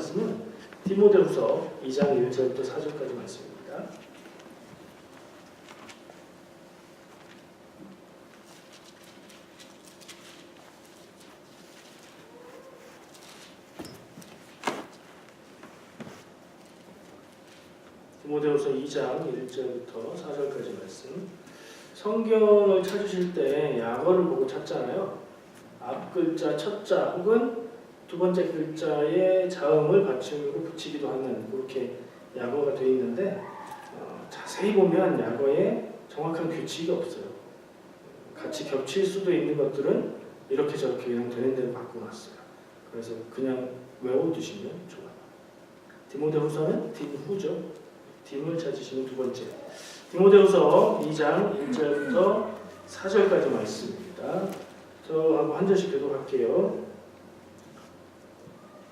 말씀은 디모데후서 2장 1절부터 4절까지 말씀입니다. 디모데후서 2장 1절부터 4절까지 말씀. 성경을 찾으실 때 약어를 보고 찾잖아요. 앞 글자 첫자 혹은 두 번째 글자의 자음을 받침으로 붙이기도 하는 그렇게 약어가 되어 있는데 자세히 보면 약어에 정확한 규칙이 없어요. 같이 겹칠 수도 있는 것들은 이렇게 저렇게 그냥 되는 대로 바꿔놨어요. 그래서 그냥 외워두시면 좋아요. 디모데후서는 딘후죠. 딘을 찾으시면 두 번째. 디모데후서 2장 1절부터 4절까지 말씀입니다. 저하고 한 절씩 교독할게요.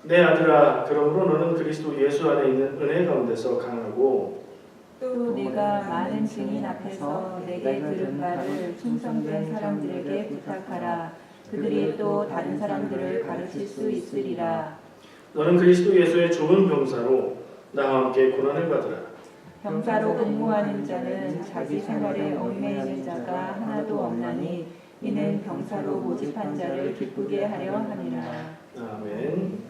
내 아들아, 그러므로 너는 그리스도 예수 안에 있는 은혜 가운데서 강하고 또 내가 많은 증인 앞에서 내게 들은 바를 충성된 사람들에게 부탁하라. 그들이 또 다른 사람들을 가르칠 수 있으리라. 너는 그리스도 예수의 좋은 병사로 나와 함께 고난을 받으라. 병사로 근무하는 자는 자기 생활에 얽매이는 자가 하나도 없나니 이는 병사로 모집한 자를 기쁘게 하려 함이라. 아멘.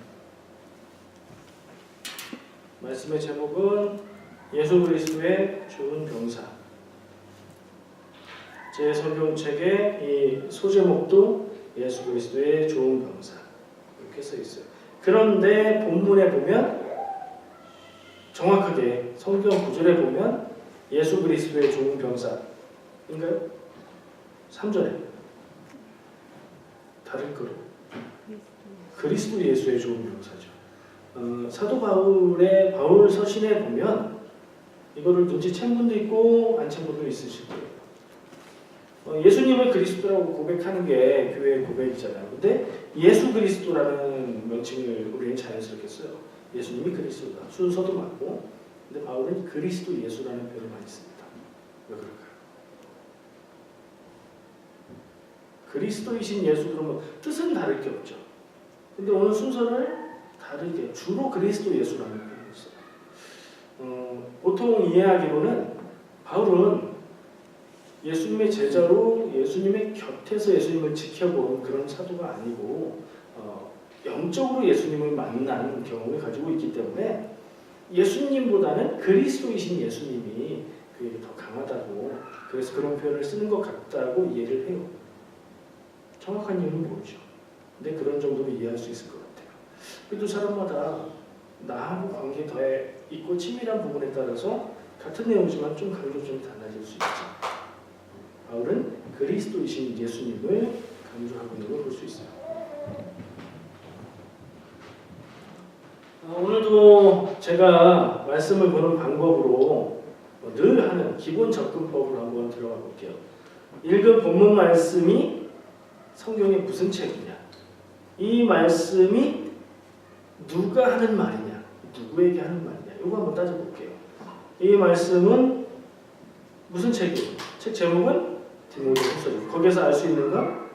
말씀의 제목은 예수 그리스도의 좋은 병사. 제 성경책의 이 소제목도 예수 그리스도의 좋은 병사 이렇게 써 있어요. 그런데 본문에 보면 정확하게 성경 구절에 보면 예수 그리스도의 좋은 병사인가요? 3절에 다른 거로 그리스도 예수의 좋은 병사죠. 사도 바울의 바울 서신에 보면 이거를 눈치챈 분도 있고 안 챈 분도 있으실 거예요. 예수님을 그리스도라고 고백하는 게 교회의 고백이잖아요. 근데 예수 그리스도라는 명칭을 우리는 자연스럽게 써요. 예수님이 그리스도다. 순서도 맞고. 근데 바울은 그리스도 예수라는 표현을 많이 씁니다. 왜 그럴까요? 그리스도이신 예수 그러면 뜻은 다를 게 없죠. 근데 오늘 순서를 다르게 주로 그리스도 예수라는 표현을 써요. 보통 이해하기로는 바울은 예수님의 제자로 예수님의 곁에서 예수님을 지켜본 그런 사도가 아니고 영적으로 예수님을 만난 경험을 가지고 있기 때문에 예수님보다는 그리스도이신 예수님이 그에게 더 강하다고 그래서 그런 표현을 쓰는 것 같다고 이해를 해요. 정확한 이유는 모르죠. 근데 그런 정도로 이해할 수 있을 것 같아요. 그래도 사람마다 나하고 관계 더 있고 친밀한 부분에 따라서 같은 내용이지만 좀 강조점이 달라질 수 있죠. 바울은 그리스도이신 예수님을 강조하고 있는 걸 볼 수 있어요. 오늘도 제가 말씀을 보는 방법으로 늘 하는 기본 접근법으로 한번 들어가 볼게요. 읽은 본문 말씀이 성경의 무슨 책이냐? 이 말씀이 누가 하는 말이냐? 누구에게 하는 말이냐? 이거 한번 따져볼게요. 이 말씀은 무슨 책이에요? 책 제목은 디모데후서죠. 거기에서 알 수 있는 건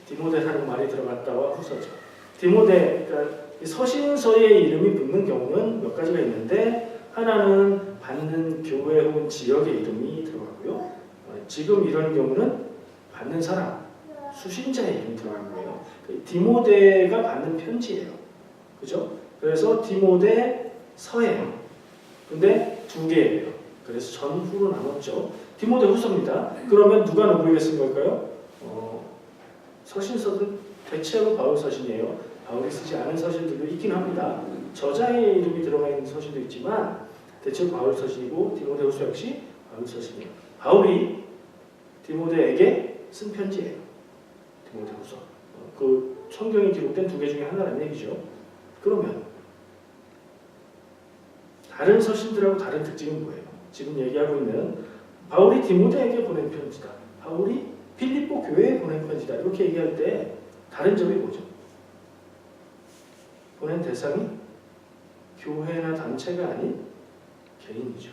디모데라는 말이 들어갔다와 후서죠. 디모데, 그러니까 서신서의 이름이 붙는 경우는 몇 가지가 있는데 하나는 받는 교회 혹은 지역의 이름이 들어가고요. 지금 이런 경우는 받는 사람, 수신자의 이름이 들어간 거예요. 디모데가 받는 편지예요. 그죠? 그래서 디모데서예요. 근데 두 개예요. 그래서 전후로 나눴죠. 디모데후서입니다. 그러면 누가 누구에게 쓴 걸까요? 서신서도 대체로 바울 서신이에요. 바울이 쓰지 않은 서신들도 있긴 합니다. 저자의 이름이 들어가 있는 서신도 있지만 대체로 바울 서신이고 디모데후서 역시 바울 서신이에요. 바울이 디모데에게 쓴 편지예요. 디모데후서. 그 성경에 기록된 두 개 중에 하나라는 얘기죠. 그러면 다른 서신들하고 다른 특징이 뭐예요? 지금 얘기하고 있는 바울이 디모데에게 보낸 편지다. 바울이 필립보 교회에 보낸 편지다. 이렇게 얘기할 때 다른 점이 뭐죠? 보낸 대상이 교회나 단체가 아닌 개인이죠.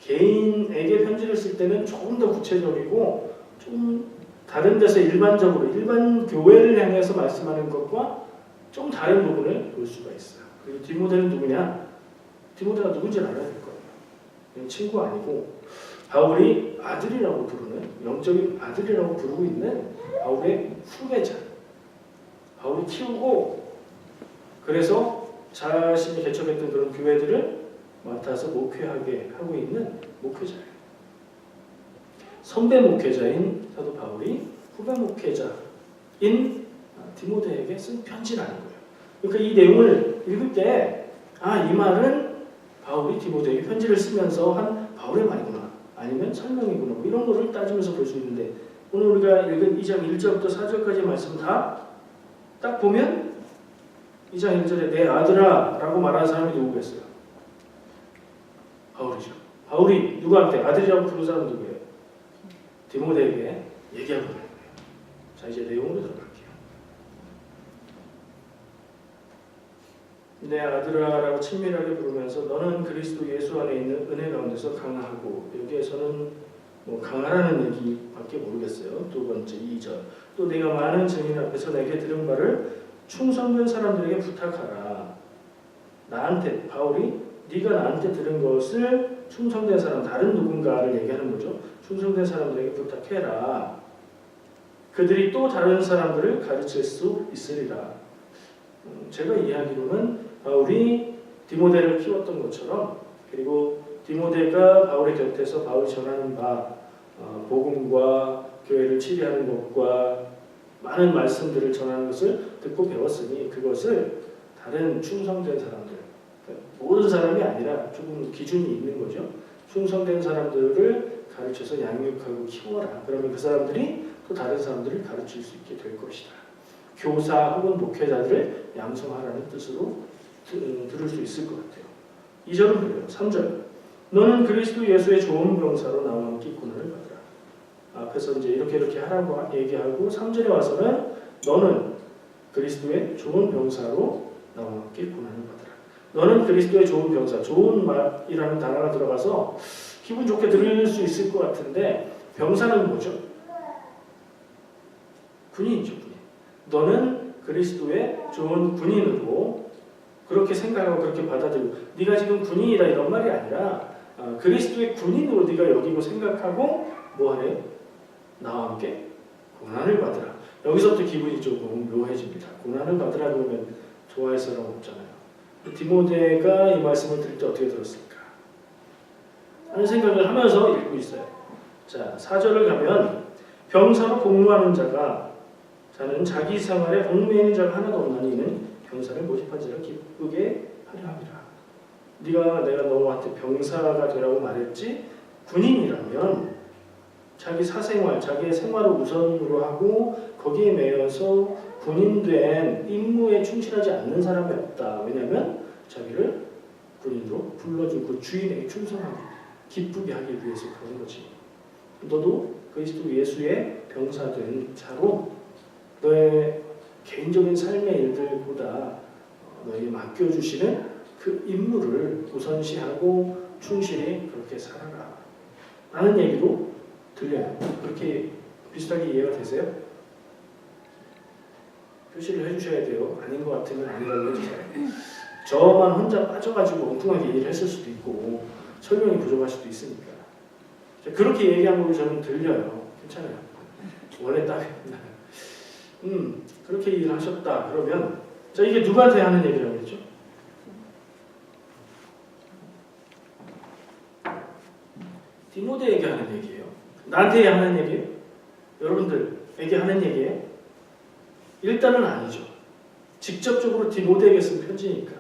개인에게 편지를 쓸 때는 조금 더 구체적이고 좀 다른 데서 일반적으로 일반 교회를 향해서 말씀하는 것과 좀 다른 부분을 볼 수가 있어요. 그리고 디모데는 누구냐? 디모데가 누군지 알아야 될 거예요. 그냥 친구 아니고 바울이 아들이라고 부르는, 영적인 아들이라고 부르고 있는 바울의 후배자. 바울이 키우고 그래서 자신이 개척했던 그런 교회들을 맡아서 목회하게 하고 있는 목회자예요. 선배 목회자인 사도 바울이 후배 목회자인 디모데에게 쓴 편지라는 거예요. 그러니까 이 내용을 읽을 때 이 말은 바울이 디모데에게 편지를 쓰면서 한 바울의 말이구나, 아니면 설명이구나, 뭐 이런 거를 따지면서 볼 수 있는데, 오늘 우리가 읽은 2장 1절부터 4절까지의 말씀 다 딱 보면 2장 1절에 내 아들아 라고 말하는 사람이 누구겠어요? 바울이죠. 바울이 누구한테 아들이라고 부르는 사람은 누구예요? 디모데에게 얘기하고 있는 거예요. 자, 이제 내용으로 들어갈게요. 내 아들아라고 친밀하게 부르면서 너는 그리스도 예수 안에 있는 은혜 가운데서 강하고, 여기에서는 뭐 강하라는 얘기밖에 모르겠어요. 두 번째 2절, 또 내가 많은 증인 앞에서 내게 들은 바를 충성된 사람들에게 부탁하라. 나한테, 바울이 네가 나한테 들은 것을 충성된 사람, 다른 누군가를 얘기하는 거죠. 충성된 사람들에게 부탁해라. 그들이 또 다른 사람들을 가르칠 수 있으리라. 제가 이해하기로는 바울이 디모데를 키웠던 것처럼, 그리고 디모데가 바울의 곁에서 바울이 전하는 바, 복음과 교회를 치리하는 것과 많은 말씀들을 전하는 것을 듣고 배웠으니 그것을 다른 충성된 사람들, 모든 사람이 아니라 조금 기준이 있는 거죠. 충성된 사람들을 가르쳐서 양육하고 키워라. 그러면 그 사람들이 또 다른 사람들을 가르칠 수 있게 될 것이다. 교사 혹은 목회자들을 양성하라는 뜻으로 들을 수 있을 것 같아요. 2절은 그래요. 3절, 너는 그리스도 예수의 좋은 병사로 나와 함께 고난을 받으라. 앞에서 이제 이렇게 하라고 얘기하고 3절에 와서는 너는 그리스도의 좋은 병사로 나와 함께 고난을 받으라. 너는 그리스도의 좋은 병사, 좋은 말이라는 단어가 들어가서 기분 좋게 들을 수 있을 것 같은데, 병사는 뭐죠? 군인이죠, 군인. 너는 그리스도의 좋은 군인으로 그렇게 생각하고 그렇게 받아들이고, 네가 지금 군인이다 이런 말이 아니라 그리스도의 군인으로 네가 여기고 생각하고 뭐하래? 나와 함께 고난을 받으라. 여기서부터 기분이 조금 묘해집니다. 고난을 받으라 그러면 좋아할 사람 없잖아요. 디모데가 이 말씀을 들을 때 어떻게 들었을까 하는 생각을 하면서 읽고 있어요. 자, 4절을 가면 병사로 복무하는 자는 자기 생활에 얽매이는 자가 하나도 없나니 이는 병사를 모집한 자를 기쁘게 하려 함이라. 내가 너한테 병사가 되라고 말했지, 군인이라면 자기 사생활, 자기의 생활을 우선으로 하고 거기에 매여서 군인된 임무에 충실하지 않는 사람이 없다. 왜냐하면 자기를 군인으로 불러준 그 주인에게 충성하게, 기쁘게 하기 위해서 그런 거지. 너도 그리스도 예수의 병사된 자로 너의 개인적인 삶의 일들보다 너에게 맡겨주시는 그 임무를 우선시하고 충실히 그렇게 살아라 라는 얘기도 들려요. 그렇게 비슷하게 이해가 되세요? 표시를 해주셔야 돼요. 아닌 것 같으면 아니라고 해주세요. 저만 혼자 빠져가지고 엉뚱하게 얘기를 했을 수도 있고 설명이 부족할 수도 있으니까. 그렇게 얘기한 걸로 저는 들려요. 괜찮아요. 원래 딱 그렇게 얘기를 하셨다 그러면, 자, 이게 누구한테 하는 얘기라고 했죠? 디모데에게 하는 얘기예요. 나한테 하는 얘기예요? 여러분들에게 하는 얘기예요? 일단은 아니죠. 직접적으로 디모데에게 쓴 편지니까.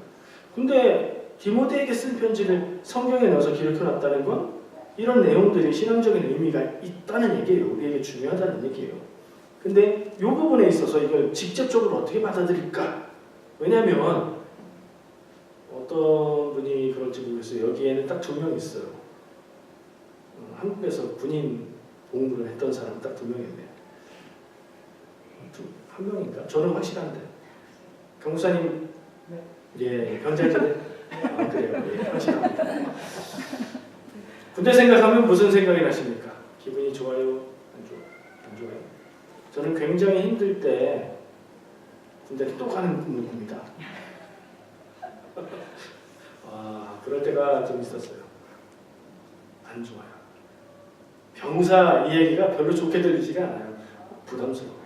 근데 디모데에게 쓴 편지를 성경에 넣어서 기록해놨다는 건 이런 내용들이 신앙적인 의미가 있다는 얘기예요. 우리에게 중요하다는 얘기예요. 근데 이 부분에 있어서 이걸 직접적으로 어떻게 받아들일까? 왜냐하면 어떤 분이 그런지 모르겠어요. 여기에는 딱 2명 있어요. 한국에서 군인 복무를 했던 사람 딱 2명 있네요. 한 명인가? 저는 확실한데. 경무사님, 예, 변제전에 그래요. 예, 확실합니다. 군대 생각하면 무슨 생각이 나십니까? 기분이 좋아요? 안 좋아요? 저는 굉장히 힘들 때 군대를 또 가는 꿈을 꿉니다. 그럴 때가 좀 있었어요. 안 좋아요. 병사 이 얘기가 별로 좋게 들리지가 않아요. 부담스러워요.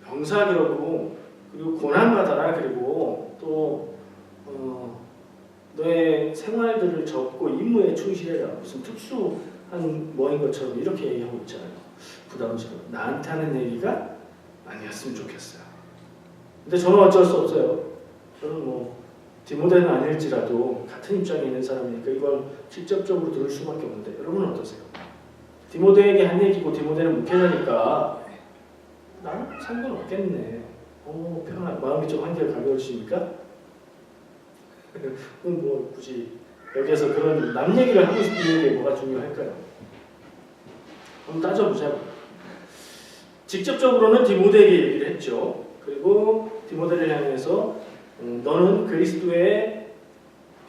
병사 그러고 그리고 고난받아라 그리고 또 너의 생활들을 접고 임무에 충실해라 무슨 특수한 뭐인 것처럼 이렇게 얘기하고 있잖아요. 부담스러워. 나한테 하는 얘기가 아니었으면 좋겠어요. 근데 저는 어쩔 수 없어요. 저는 뭐 디모데는 아닐지라도 같은 입장에 있는 사람이니까 이걸 직접적으로 들을 수밖에 없는데 여러분은 어떠세요? 디모데에게 한 얘기고 디모데는 목회자니까 나는 상관없겠네. 편한 마음이 좀 한결 가벼우십니까? 그럼 뭐 굳이 여기에서 그런 남 얘기를 하고 싶은 게 뭐가 중요할까요? 한번 따져보자고. 직접적으로는 디모데에게 얘기를 했죠. 그리고 디모데를 향해서 너는 그리스도의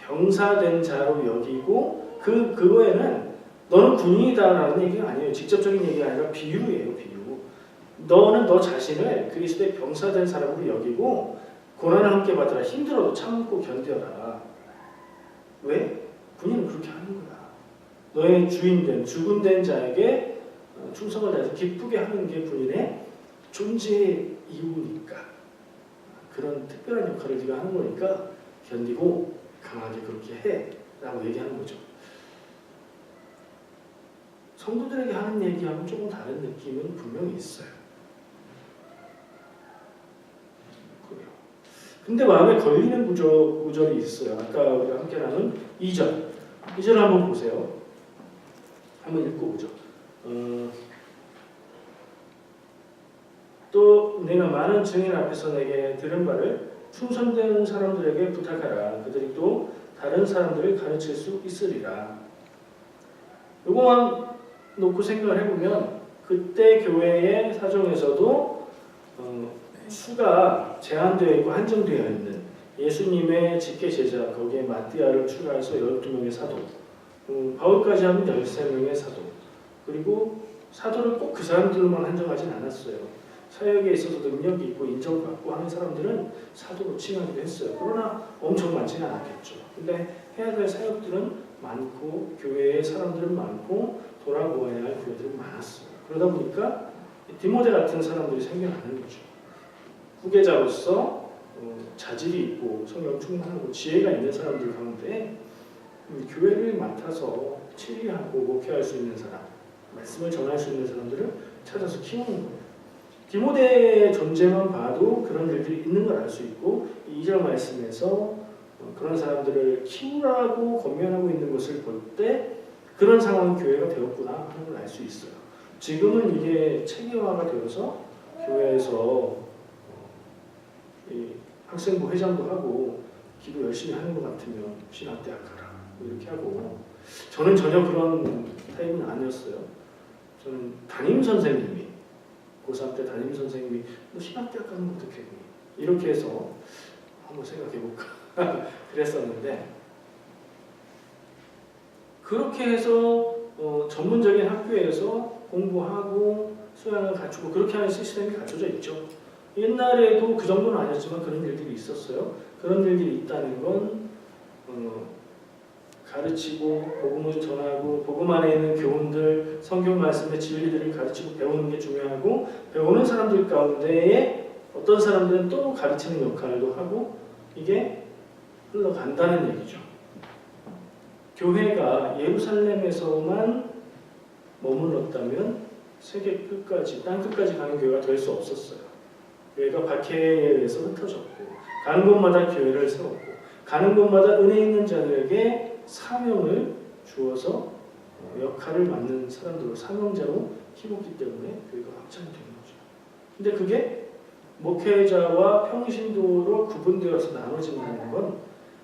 병사된 자로 여기고 그거에는 너는 군인이다라는 얘기가 아니에요. 직접적인 얘기가 아니라 비유예요. 비유. 너는 너 자신을 그리스도의 병사된 사람으로 여기고 고난을 함께 받으라. 힘들어도 참고 견뎌라. 왜? 군인은 그렇게 하는 거야. 너의 주인된 주군된 자에게 충성을 다해서 기쁘게 하는 게 군인의 존재의 이유니까. 그런 특별한 역할을 네가 하는 거니까 견디고 강하게 그렇게 해 라고 얘기하는 거죠. 성도들에게 하는 얘기하고 조금 다른 느낌은 분명히 있어요. 그래요. 근데 마음에 걸리는 구절이 있어요. 아까 우리가 함께 나눈 2절. 2절 한번 보세요. 한번 읽어보죠. 또 내가 많은 증인 앞에서 내게 들은 바를 충성된 사람들에게 부탁하라. 그들이 또 다른 사람들을 가르칠 수 있으리라. 요거만 놓고 생각을 해보면 그때 교회의 사정에서도 수가 제한되어 있고 한정되어 있는 예수님의 직계 제자 거기에 마띠아를 추가해서 12명의 사도 바울까지 하면 13명의 사도 그리고 사도를 꼭 그 사람들만 한정하진 않았어요. 사역에 있어서 능력이 있고 인정받고 하는 사람들은 사도로 칭하기도 했어요. 그러나 엄청 많지는 않았겠죠. 근데 해야 될 사역들은 많고 교회의 사람들은 많고 돌아보아야 할 교회들은 많았어요. 그러다 보니까 디모데 같은 사람들이 생겨나는 거죠. 후계자로서 자질이 있고 성령 충만하고 지혜가 있는 사람들 가운데 교회를 맡아서 치리하고 목회할 수 있는 사람, 말씀을 전할 수 있는 사람들을 찾아서 키우는 거예요. 디모데의 존재만 봐도 그런 일들이 있는 걸 알 수 있고 2절 말씀에서 그런 사람들을 키우라고 권면하고 있는 것을 볼 때 그런 상황이 교회가 되었구나 하는 걸 알 수 있어요. 지금은 이게 체계화가 되어서 교회에서 학생부 회장도 하고 기도 열심히 하는 것 같으면 신학대학 가라 이렇게 하고 저는 전혀 그런 타입은 아니었어요. 저는 담임 선생님이 고3 때 담임 선생님이 너 신학대학 가면 어떻게 이렇게 해서 한번 생각해볼까 그랬었는데 그렇게 해서 전문적인 학교에서 공부하고 수양을 갖추고 그렇게 하는 시스템이 갖춰져 있죠. 옛날에도 그 정도는 아니었지만 그런 일들이 있었어요. 그런 일들이 있다는 건 가르치고 복음을 전하고 복음 안에 있는 교훈들, 성경 말씀의 진리들을 가르치고 배우는 게 중요하고 배우는 사람들 가운데에 어떤 사람들은 또 가르치는 역할도 하고 이게 흘러간다는 얘기죠. 교회가 예루살렘에서만 머물렀다면 세계 끝까지, 땅 끝까지 가는 교회가 될 수 없었어요. 교회가 박해에 의해서 흩어졌고 가는 곳마다 교회를 세웠고 가는 곳마다 은혜 있는 자들에게 사명을 주어서 역할을 맡는 사람들을 사명자로 키웠기 때문에 교회가 확장이 된 거죠. 근데 그게 목회자와 평신도로 구분되어서 나눠진다는 건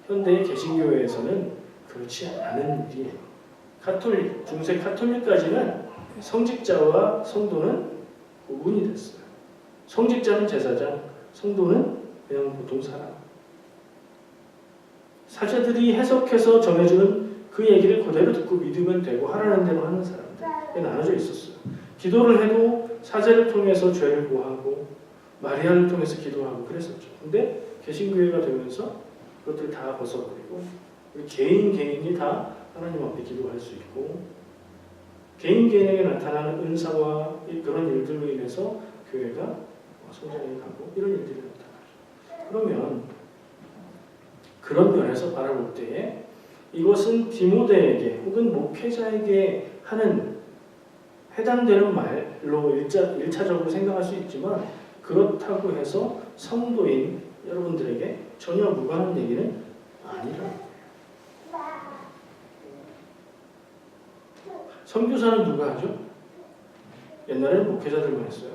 현대의 개신교회에서는 그렇지 않은 일이에요. 가톨릭, 중세 가톨릭까지는 성직자와 성도는 구분이 됐어요. 성직자는 제사장, 성도는 그냥 보통 사람. 사제들이 해석해서 전해주는 그 얘기를 그대로 듣고 믿으면 되고 하라는 대로 하는 사람들에 나눠져 있었어요. 기도를 해도 사제를 통해서 죄를 고하고 마리아를 통해서 기도하고 그랬었죠. 근데 개신교회가 되면서 그것들 다 벗어버리고 우리 개인이 다 하나님 앞에 기도할 수 있고 개인에게 나타나는 은사와 그런 일들로 인해서 교회가 성장해 가고 이런 일들이 나타나죠. 그러면 그런 면에서 바라볼 때에 이것은 디모데에게 혹은 목회자에게 하는 해당되는 말로 일차적으로 생각할 수 있지만 그렇다고 해서 성도인 여러분들에게 전혀 무관한 얘기는 아니라 선교사는 누가 하죠? 옛날에는 목회자들만 했어요.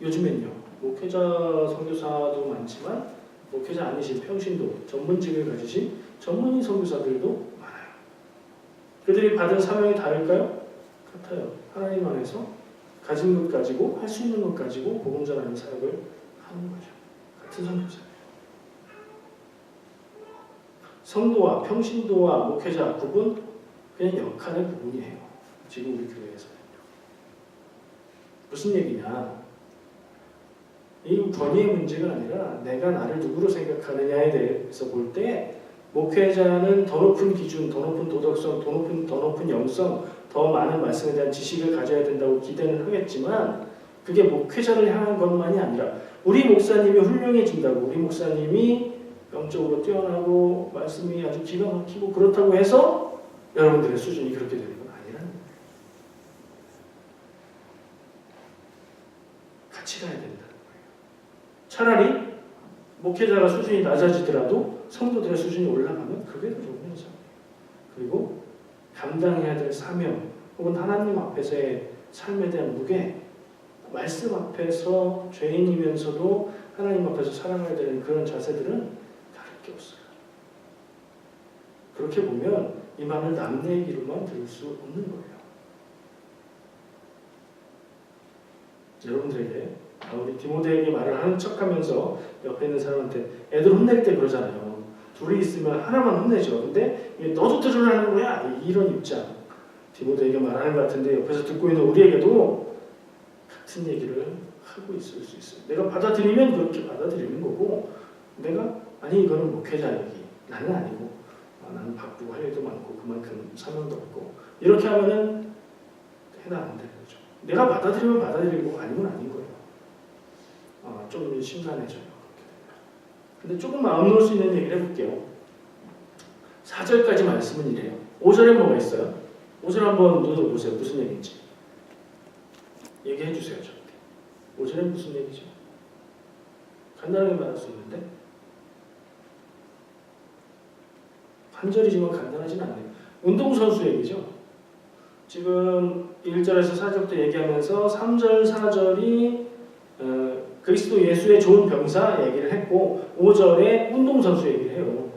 요즘엔요. 목회자 선교사도 많지만 목회자 아니신 평신도 전문직을 가지신 전문인 선교사들도 많아요. 그들이 받은 사명이 다를까요? 같아요. 하나님 안에서 가진 것 가지고 할 수 있는 것 가지고 복음 전하는 사역을 하는 거죠. 같은 선교사예요. 성도와 평신도와 목회자 구분 그냥 역할의 부분이에요. 지금 우리 교회에서 무슨 얘기냐? 이 권위의 문제가 아니라 내가 나를 누구로 생각하느냐에 대해서 볼 때 목회자는 더 높은 기준, 더 높은 도덕성, 더 높은 영성, 더 많은 말씀에 대한 지식을 가져야 된다고 기대는 하겠지만 그게 목회자를 향한 것만이 아니라 우리 목사님이 훌륭해진다고 우리 목사님이 영적으로 뛰어나고 말씀이 아주 기가 막히고 그렇다고 해서 여러분들의 수준이 그렇게 되는 건 아니라는 거예요. 같이 가야 된다는 거예요. 차라리 목회자가 수준이 낮아지더라도 성도들의 수준이 올라가면 그게 더 좋은 현상이에요. 그리고 감당해야 될 사명 혹은 하나님 앞에서의 삶에 대한 무게 말씀 앞에서 죄인이면서도 하나님 앞에서 살아가야 되는 그런 자세들은 다를 게 없어요. 그렇게 보면 이 말을 남 얘기로만 들을 수 없는 거예요. 여러분들에게 우리 디모데에게 말을 하는 척하면서 옆에 있는 사람한테 애들 혼낼 때 그러잖아요. 둘이 있으면 하나만 혼내죠. 근데 너도 들으라는 거야. 이런 입장. 디모데에게 말하는 것 같은데 옆에서 듣고 있는 우리에게도 같은 얘기를 하고 있을 수 있어요. 내가 받아들이면 그렇게 받아들이는 거고 내가 아니 이거는 목회자 얘기. 나는 아니고 나는 바쁘고 할 일도 많고 그만큼 사명도 없고 이렇게 하면은 해당 안 되는 거죠. 내가 받아들이면 받아들이고 아니면 아닌 거예요. 좀 심란해져요. 근데 조금 마음 놓을 수 있는 얘기를 해볼게요. 4절까지 말씀은 이래요. 5절에 뭐가 있어요? 5절 한번 눈어보세요. 무슨 얘기인지. 얘기해 주세요. 저한테. 5절에 무슨 얘기죠? 간단하게 말할 수 있는데 한 절이지만 간단하진 않네요. 운동선수 얘기죠. 지금 1절에서 4절부터 얘기하면서 3절, 4절이 그리스도 예수의 좋은 병사 얘기를 했고 5절에 운동선수 얘기를 해요.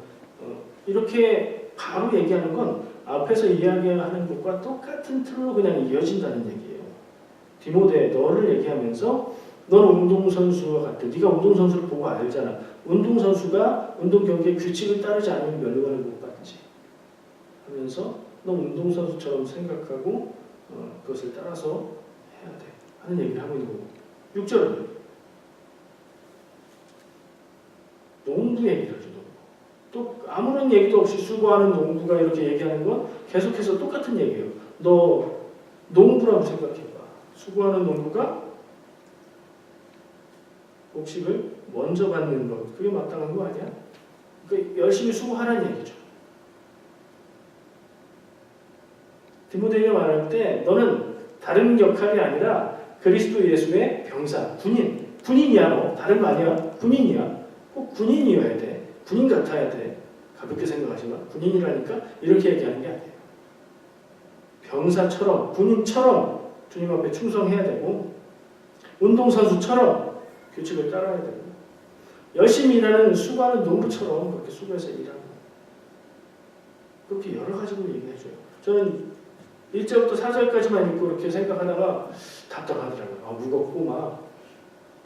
이렇게 바로 얘기하는 건 앞에서 이야기하는 것과 똑같은 틀로 그냥 이어진다는 얘기예요. 디모데 너를 얘기하면서 너는 운동선수와 같아. 네가 운동선수를 보고 알잖아. 운동선수가 운동경기의 규칙을 따르지 않으면 면류관을 못 받지. 하면서 너 운동선수처럼 생각하고 그것을 따라서 해야 돼. 하는 얘기를 하고 있는 거고. 6절은 농구 얘기를 하죠. 또 아무런 얘기도 없이 수고하는 농구가 이렇게 얘기하는 건 계속해서 똑같은 얘기예요. 너 농구라고 생각해봐. 수고하는 농구가 복식을 먼저 받는 것. 그게 마땅한 거 아니야? 그러니까 열심히 수고하라는 얘기죠. 디모데에게 말할 때 너는 다른 역할이 아니라 그리스도 예수의 병사, 군인이야 뭐 다른 거 아니야. 군인이야. 꼭 군인이어야 돼. 군인 같아야 돼. 가볍게 생각하지만 군인이라니까 이렇게 얘기하는 게 아니에요. 병사처럼 군인처럼 주님 앞에 충성해야 되고 운동선수처럼 규칙을 따라야 되고 열심히 일하는 수고하는 농부처럼 그렇게 수고해서 일하고 그렇게 여러 가지로 얘기해줘요. 저는 1절부터 4절까지만 읽고 이렇게 생각하다가 답답하더라고요. 무겁고 막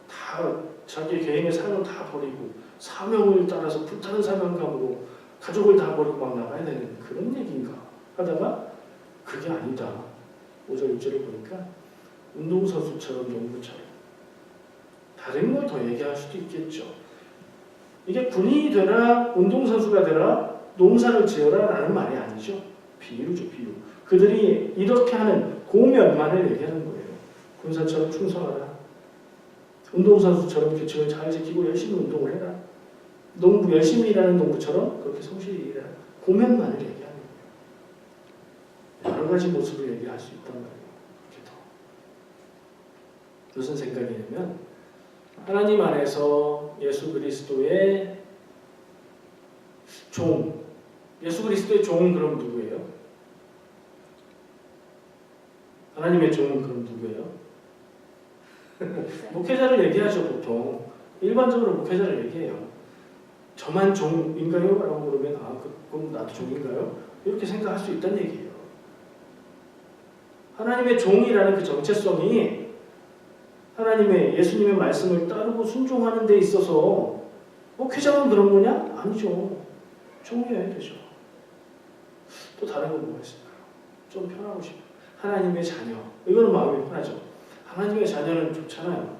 다 자기 개인의 삶을 다 버리고 사명을 따라서 불타는 사명감으로 가족을 다 버리고 막 나가야 되는 그런 얘기인가 하다가 그게 아니다. 5절 6절을 보니까 운동선수처럼 농부처럼 다른 걸 더 얘기할 수도 있겠죠. 이게 군인이 되라, 운동선수가 되라, 농사를 지어라 라는 말이 아니죠. 비유죠, 비유. 그들이 이렇게 하는 그 면만을 얘기하는 거예요. 군사처럼 충성하라. 운동선수처럼 규칙을 잘 지키고 열심히 운동을 해라. 농부, 열심히 일하는 농부처럼 그렇게 성실히 일해라. 그 면만을 얘기하는 거예요. 여러 가지 모습을 얘기할 수 있단 말이에요. 그렇게 더. 무슨 생각이냐면 하나님 안에서 예수 그리스도의 종, 예수 그리스도의 종은 그럼 누구예요? 하나님의 종은 그럼 누구예요? 목회자를 얘기하죠. 보통 일반적으로 목회자를 얘기해요. 저만 종인가요? 라고 그러면 그럼 나도 종인가요? 이렇게 생각할 수 있다는 얘기예요. 하나님의 종이라는 그 정체성이 하나님의 예수님의 말씀을 따르고 순종하는 데 있어서 목회자만 그런 거냐? 아니죠. 종이어야 되죠. 또 다른 건 뭐가 있을까요? 좀 편하고 싶어요. 하나님의 자녀. 이거는 마음이 편하죠. 하나님의 자녀는 좋잖아요.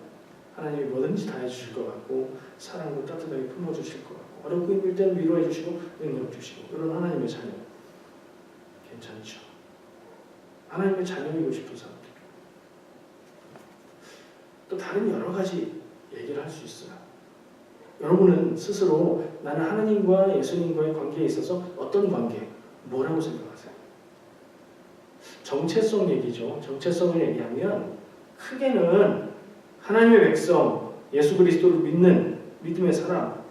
하나님이 뭐든지 다 해주실 것 같고 사랑으로 따뜻하게 품어주실 것 같고 어렵고 힘들 때는 위로해 주시고 능력 주시고 이런 하나님의 자녀 괜찮죠. 하나님의 자녀이고 싶은 사람들 또 다른 여러 가지 얘기를 할 수 있어요. 여러분은 스스로 나는 하나님과 예수님과의 관계에 있어서 어떤 관계, 뭐라고 생각하세요? 정체성 얘기죠. 정체성을 얘기하면 크게는 하나님의 백성, 예수 그리스도를 믿는 믿음의 사람,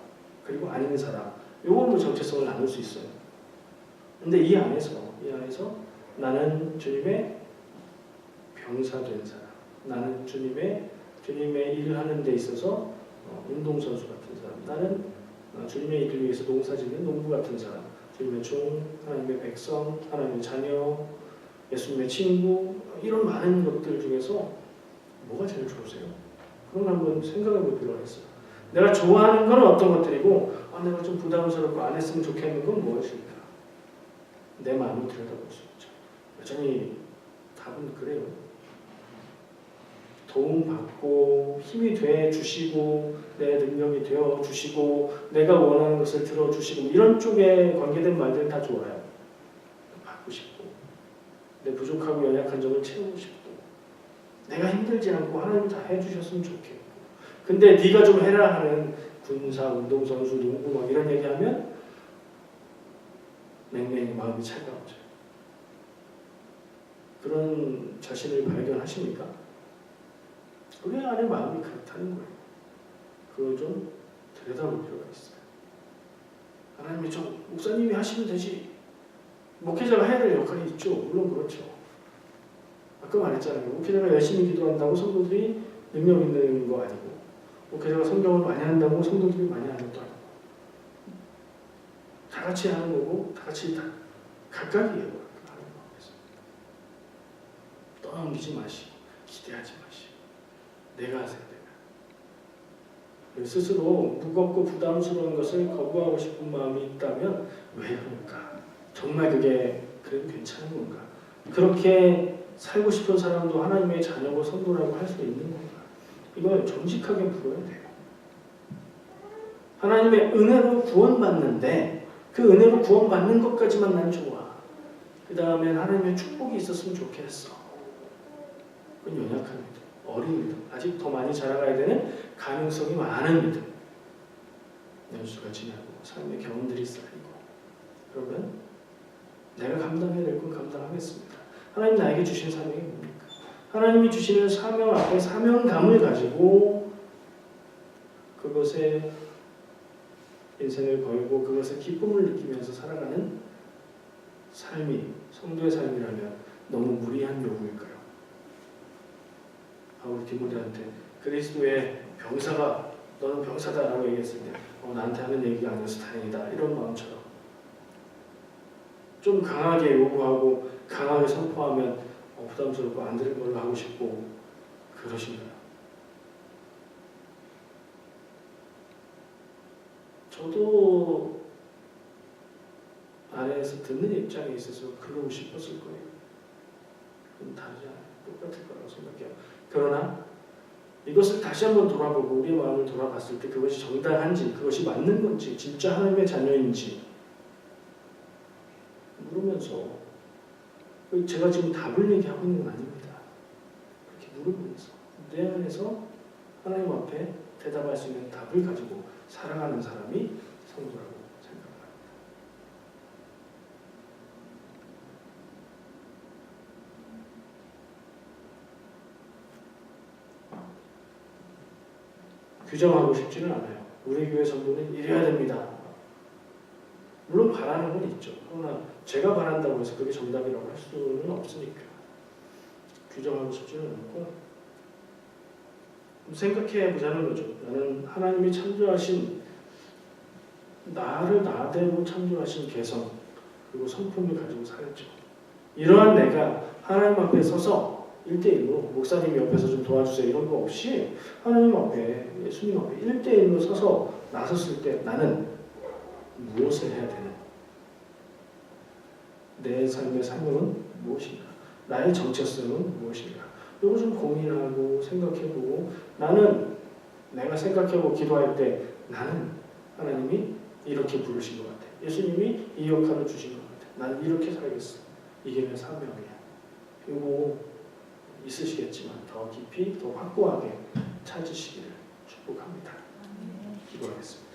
그리고 아닌 사람, 요걸로 정체성을 나눌 수 있어요. 근데 이 안에서 나는 주님의 병사된 사람, 나는 주님의 일을 하는 데 있어서 운동선수 같은 사람, 나는 주님의 일을 위해서 농사짓는 농부 같은 사람, 주님의 종, 하나님의 백성, 하나님의 자녀, 예수님의 친구, 이런 많은 것들 중에서 뭐가 제일 좋으세요? 그런 거 한번 생각해 볼 필요가 있어요. 내가 좋아하는 건 어떤 것들이고 내가 좀 부담스럽고 안 했으면 좋겠는 건 무엇일까? 내 마음을 들여다볼 수 있죠. 여전히 답은 그래요. 도움받고 힘이 돼 주시고 내 능력이 되어 주시고 내가 원하는 것을 들어주시고 이런 쪽에 관계된 말들은 다 좋아요. 받고 싶고 내 부족하고 연약한 점을 채우고 싶고 내가 힘들지 않고 하나님 다 해주셨으면 좋겠고 근데 네가 좀 해라 하는 군사, 운동선수, 농구 막 이런 얘기하면 맹맹히 마음이 차가워져요. 그런 자신을 발견하십니까? 우리 안에 마음이 그렇다는 거예요. 그걸 좀 들여다볼 필요가 있어요. 하나님이 좀 목사님이 하시면 되지. 목회자가 해야 될 역할이 있죠. 물론 그렇죠. 아까 말했잖아요. 목회자가 열심히 기도한다고 성도들이 능력 있는 거 아니고 목회자가 성경을 많이 한다고 성도들이 많이 하는 것도 아니고 다 같이 하는 거고 다 같이 다 각각이에요. 하는 마음에서 떠넘기지 마시고 기대하지 마시고 내가 하세요. 내가 스스로 무겁고 부담스러운 것을 거부하고 싶은 마음이 있다면 왜 그럴까? 정말 그게 그래도 괜찮은 건가? 그렇게 살고 싶은 사람도 하나님의 자녀고 성도라고 할 수 있는 건가? 이걸 정직하게 물어야 돼요. 하나님의 은혜로 구원받는데 그 은혜로 구원받는 것까지만 난 좋아. 그 다음엔 하나님의 축복이 있었으면 좋겠어. 그건 연약한 믿음, 어린 믿음, 아직 더 많이 자라가야 되는 가능성이 많은 믿음. 연수가 지나고 삶의 경험들이 쌓이고 그러면 내가 감당해야 될 건 감당하겠습니다. 하나님 나에게 주신 사명이 뭡니까? 하나님이 주시는 사명 앞에 사명감을 가지고 그것에 인생을 걸고 그것에 기쁨을 느끼면서 살아가는 삶이 성도의 삶이라면 너무 무리한 요구일까요? 바울이 디모데한테 그리스도의 병사가 너는 병사다라고 얘기했을 때 나한테 하는 얘기가 아니어서 다행이다 이런 마음처럼 좀 강하게 요구하고 강하게 선포하면 부담스럽고 안 들은 걸로 하고 싶고 그러신가요? 저도 아래에서 듣는 입장에 있어서 그러고 싶었을 거예요. 그건 다르지 않아요. 똑같을 거라고 생각해요. 그러나 이것을 다시 한번 돌아보고 우리의 마음을 돌아봤을 때 그것이 정당한지, 그것이 맞는 건지, 진짜 하나님의 자녀인지 물으면서, 제가 지금 답을 얘기하고 있는 건 아닙니다. 그렇게 물어보면서 내 안에서 하나님 앞에 대답할 수 있는 답을 가지고 살아가는 사람이 성도라고 생각합니다. 규정하고 싶지는 않아요. 우리 교회 성도는 이래야 됩니다. 물론 바라는 건 있죠. 그러나 제가 바란다고 해서 그게 정답이라고 할 수는 없으니까 규정하고 싶지는 않고 생각해 보자는 거죠. 나는 하나님이 창조하신 나를 나대로 창조하신 개성 그리고 성품을 가지고 살았죠. 이러한 내가 하나님 앞에 서서 1대1로 목사님 옆에서 좀 도와주세요 이런 거 없이 하나님 앞에 예수님 앞에 1대1로 서서 나섰을 때 나는 무엇을 해야 되나? 내 삶의 사명은 무엇인가? 나의 정체성은 무엇인가? 이거 좀 고민하고 생각해보고 나는 내가 생각해보고 기도할 때 나는 하나님이 이렇게 부르신 것 같아. 예수님이 이 역할을 주신 것 같아. 나는 이렇게 살겠어. 이게 내 사명이야. 이거 있으시겠지만 더 깊이 더 확고하게 찾으시기를 축복합니다. 기도하겠습니다.